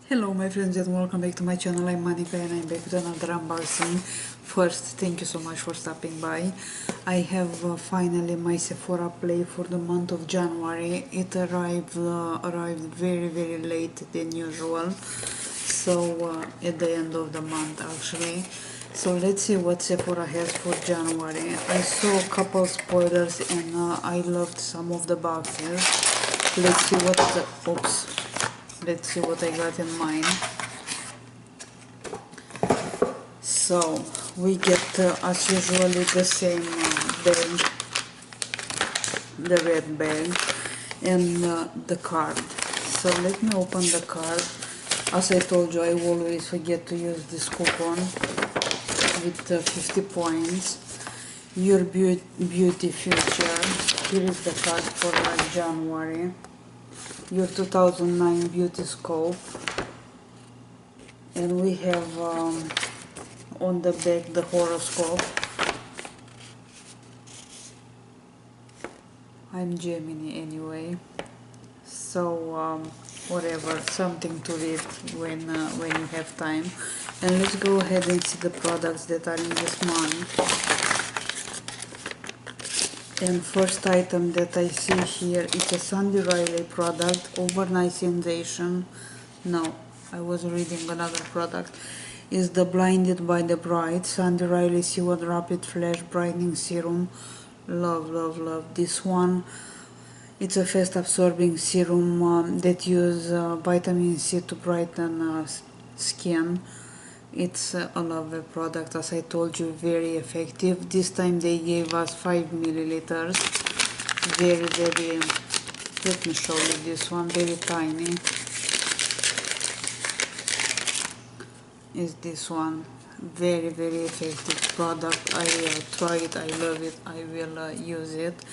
Hello my friends and welcome back to my channel. I'm Monica and I'm back with another unboxing. First, thank you so much for stopping by. I have finally my Sephora play for the month of January. It arrived very late than usual, so at the end of the month actually. So let's see what Sephora has for January. I saw a couple spoilers and I loved some of the boxes. Let's see what let's see what I got in mine. So we get as usually the same bag, the red bag, and the card. So let me open the card. As I told you, I always forget to use this coupon with 50 points. Your beauty future. Here is the card for January. Your 2009 beauty scope, and we have on the back the horoscope. I'm Gemini anyway, so whatever, something to read when you have time. And let's go ahead and see the products that are in this month. And first item that I see here, it's a Sandy Riley product, overnight sensation. No, I was reading another product. Is the Blinded by the Bright Sandy Riley C1 Rapid Flash Brightening Serum. Love this one. It's a fast absorbing serum that uses vitamin C to brighten skin. It's a lovely product, as I told you, very effective. This time they gave us 5 milliliters. Very, let me show you this one, very tiny. Is this one. Very effective product. I try it, I love it, I will use it.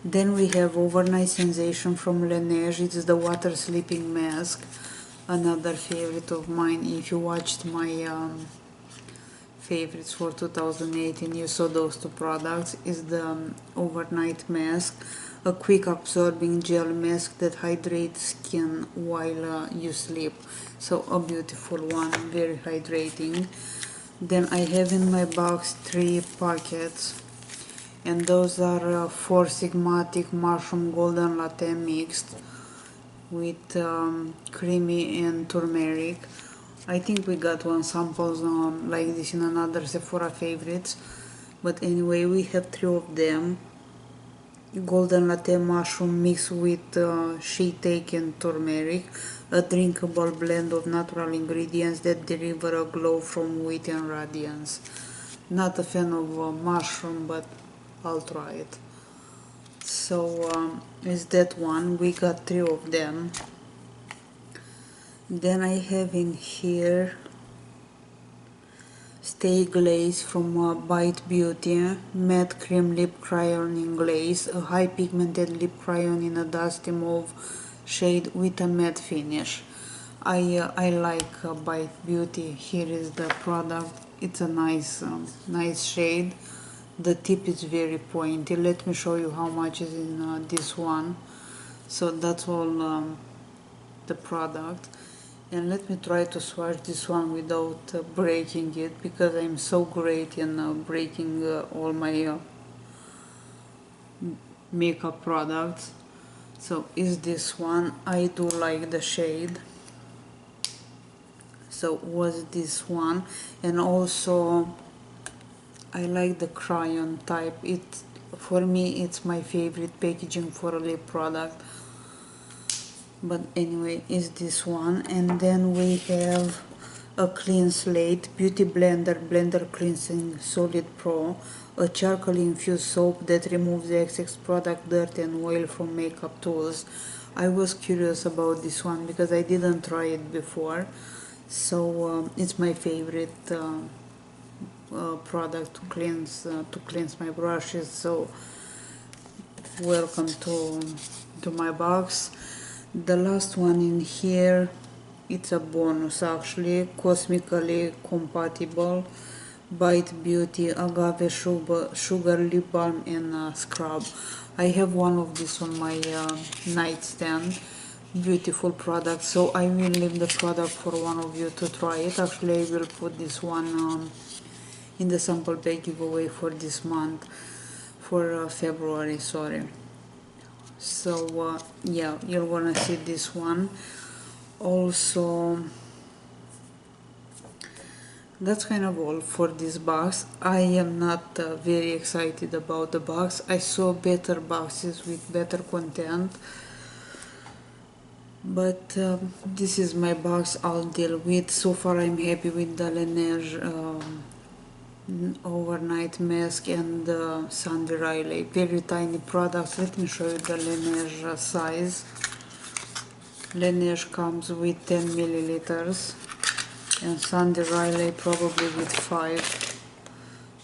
Then we have Overnight Sensation from Laneige. It's the water sleeping mask. Another favorite of mine. If you watched my favorites for 2018, you saw those two products. Is the overnight mask, a quick absorbing gel mask that hydrates skin while you sleep. So a beautiful one, very hydrating. Then I have in my box 3 packets, and those are 4 Sigmatic Mushroom Golden Latte mixed with creamy and turmeric. I think we got one samples like this in another Sephora favorites, but anyway, we have 3 of them. Golden Latte mushroom mixed with shiitake and turmeric, a drinkable blend of natural ingredients that deliver a glow from wheat and radiance. Not a fan of mushroom, but I'll try it. So is that one. We got 3 of them. Then I have in here Stay Glaze from Bite Beauty Matte Cream Lip Crayon in Glaze, a high pigmented lip crayon in a dusty mauve shade with a matte finish. I like Bite Beauty. Here is the product. It's a nice shade. The tip is very pointy. Let me show you how much is in this one. So that's all the product. And let me try to swatch this one without breaking it, because I'm so great in breaking all my makeup products. So is this one. I do like the shade. So was this one. And also I like the crayon type. For me it's my favorite packaging for a lip product. But anyway, is this one. And then we have a Clean Slate Beauty Blender Cleansing Solid Pro, a charcoal infused soap that removes the excess product, dirt and oil from makeup tools. I was curious about this one because I didn't try it before, so it's my favorite product to cleanse my brushes. So welcome to my box. The last one in here, it's a bonus actually. Cosmically Compatible Bite Beauty Agave Sugar Lip Balm and Scrub. I have one of these on my nightstand beautiful product. So I will leave the product for one of you to try it. Actually, I will put this one in the sample pack giveaway for this month, for February, sorry. So yeah, you're gonna see this one also. That's kind of all for this box. I am not very excited about the box. I saw better boxes with better content, but this is my box I'll deal with. So far I'm happy with the Laneige overnight mask and the Sandy Riley. Very tiny products. Let me show you the Laneige size. Laneige comes with 10 milliliters and Sandy Riley probably with 5.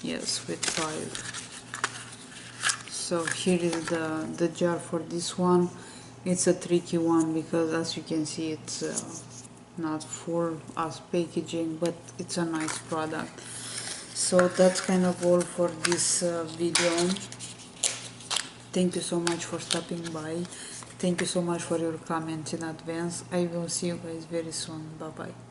Yes, with 5. So here is the jar for this one. It's a tricky one because, as you can see, it's not full as packaging, but it's a nice product. So that's kind of all for this video. Thank you so much for stopping by. Thank you so much for your comments in advance. I will see you guys very soon. Bye bye.